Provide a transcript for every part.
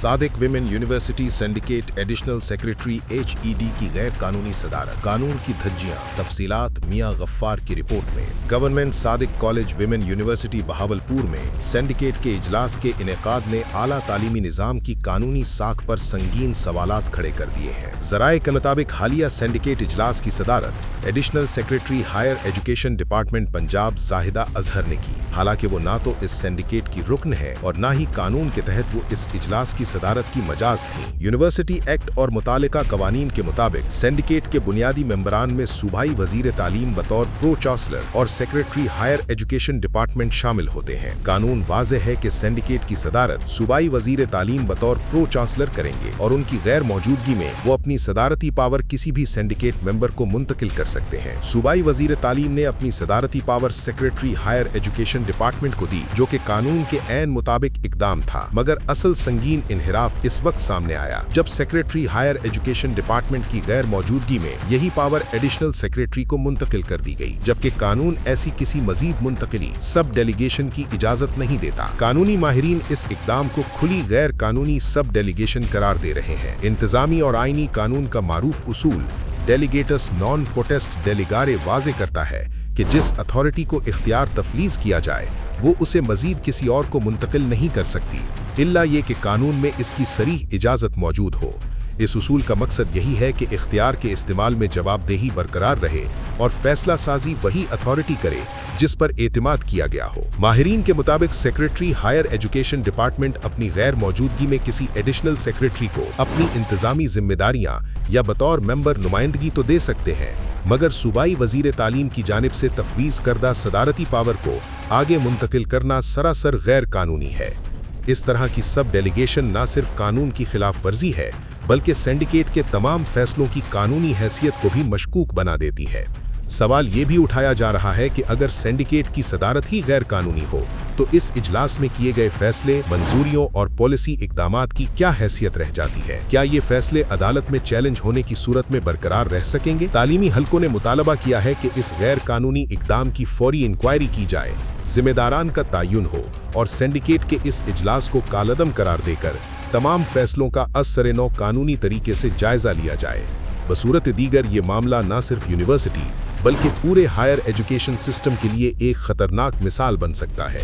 Sadiq women university syndicate additional secretary HED की गैर कानूनी सदारत, कानून की धज्जियां, तफसीलात मियां गफ्फार की रिपोर्ट में। Government Sadiq college women university Bahawalpur में सिंडिकेट के इजलास के इनेकाद ने आला तालीमी निज़ाम की कानूनी साख पर संगीन सवालात खड़े कर दिए हैं। ज़राए के मुताबिक हालिया सिंडिकेट इजलास की सदारत additional secretary higher education department Punjab Zahida Azhar ने की। हालांकि वो ना तो इस सिंडिकेट की रुकन है और ना ही कानून के तहत वो इस इजलास की सदारत की मजाज थी। यूनिवर्सिटी एक्ट और मुतालिका कवानीन के मुताबिक सिंडिकेट के बुनियादी मेंबरान में सूबाई वजीर तालीम बतौर प्रो चांसलर और सेक्रेटरी हायर एजुकेशन डिपार्टमेंट शामिल होते हैं। कानून वाज़ेह है कि सिंडिकेट की सदारत सूबाई वजीर तालीम बतौर प्रो चांसलर करेंगे और उनकी गैर मौजूदगी में वो अपनी सदारती पावर किसी भी सिंडिकेट मेंबर को मुंतकिल कर सकते हैं। सूबाई वजीर तालीम ने अपनी सदारती power secretary higher education department को दी, जो कि कानून के ऐन मुताबिक इकदाम था, मगर असल संगीन इन्हिराफ इस वक्त सामने आया जब सेक्रेटरी हायर एजुकेशन डिपार्टमेंट की गैर मौजूदगी में यही पावर एडिशनल सेक्रेटरी को मुंतकिल कर दी गई, जबकि कानून ऐसी किसी मजीद मुंतकिली सब डेलीगेशन की इजाजत नहीं देता। कानूनी माहिरीन इस इकदाम को खुली गैर कानूनी सब डेलीगेशन करार दे रहे हैं। इंतजामी और आईनी कानून का मारूफ उसूल डेलीगेटस नॉन पोटेस्ट डेलीगारे वाजे करता है कि जिस अथॉरिटी को इख्तियार तफलीज किया जाए वो उसे मजीद किसी और को मुंतकिल नहीं कर सकती इल्ला ये कि कानून में इसकी सरीह इजाज़त मौजूद हो। इस उसूल का मकसद यही है कि इख्तियार के इस्तेमाल में जवाबदेही बरकरार रहे और फैसला साजी वही अथॉरिटी करे जिस पर एतमाद किया गया हो। माहिरीन के मुताबिक सेक्रेटरी हायर एजुकेशन डिपार्टमेंट अपनी गैर मौजूदगी में किसी एडिशनल सेक्रेटरी को अपनी इंतजामी जिम्मेदारियां या बतौर मेंबर नुमाइंदगी तो दे सकते हैं, मगर सूबाई वजीर तालीम की जानिब से तफवीज़ करदा सदारती पावर को आगे मुंतकिल करना सरासर गैर कानूनी है। इस तरह की सब डेलीगेशन न सिर्फ कानून की खिलाफ वर्जी है बल्कि सिंडिकेट के तमाम फैसलों की कानूनी हैसियत को भी मशकूक बना देती है। सवाल ये भी उठाया जा रहा है कि अगर सिंडिकेट की सदारत ही गैर कानूनी हो तो इस इजलास में किए गए फैसले, मंजूरियों और पॉलिसी इकदामात की क्या हैसियत रह जाती है? क्या ये फैसले अदालत में चैलेंज होने की सूरत में बरकरार रह सकेंगे? तालीमी हलकों ने मुतालबा किया है कि इस गैर कानूनी इकदाम की फौरी इंक्वायरी की जाए, जिम्मेदारान का तयन हो और सिंडिकेट के इस इजलास को कालअदम करार देकर तमाम फैसलों का असर-ए-नौ कानूनी तरीके से जायजा लिया जाए। बसूरत दीगर ये मामला न सिर्फ यूनिवर्सिटी बल्कि पूरे हायर एजुकेशन सिस्टम के लिए एक खतरनाक मिसाल बन सकता है।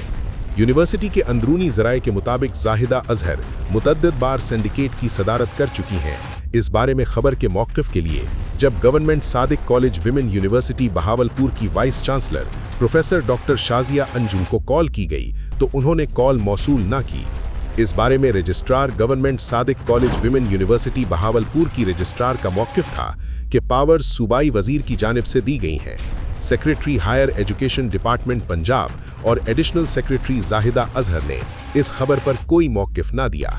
यूनिवर्सिटी के अंदरूनी ज़राए के मुताबिक जाहिदा अजहर मुतअद्दिद बार सिंडिकेट की सदारत कर चुकी हैं। इस बारे में खबर के मौक़िफ़ के लिए जब government Sadiq college women university Bahawalpur की vice chancellor professor doctor Shazia Anjum को कॉल की गई तो उन्होंने कॉल मौसूल न की। इस बारे में registrar government Sadiq college women university Bahawalpur की रजिस्ट्रार का मौक़िफ़ था कि पावर्स सूबाई वजीर की जानिब से दी गई हैं। Secretary higher education department Punjab और एडिशनल सेक्रेटरी जाहिदा अजहर ने इस खबर पर कोई मौक़िफ़ न दिया।